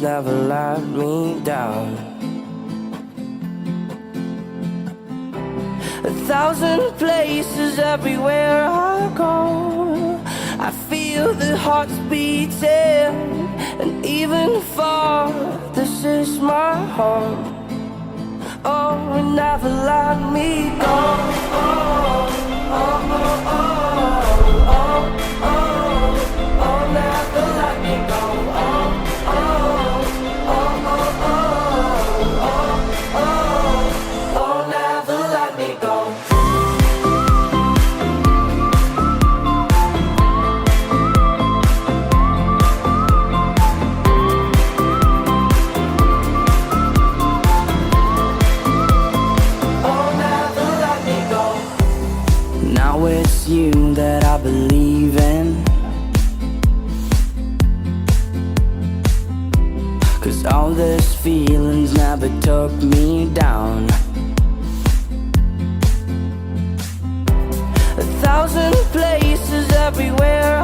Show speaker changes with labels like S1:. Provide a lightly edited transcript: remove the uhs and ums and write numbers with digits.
S1: never let me down. 1,000 places everywhere I go, I feel the hearts beating, and even far, this is my home. Oh, and never let me go. Oh, oh, oh, oh, oh, oh, oh, never let me go. Oh, oh, oh, oh, oh, oh, oh, oh, never let me go. Now it's you that I believe in, 'cause all these feelings never took me down. 1,000 places everywhere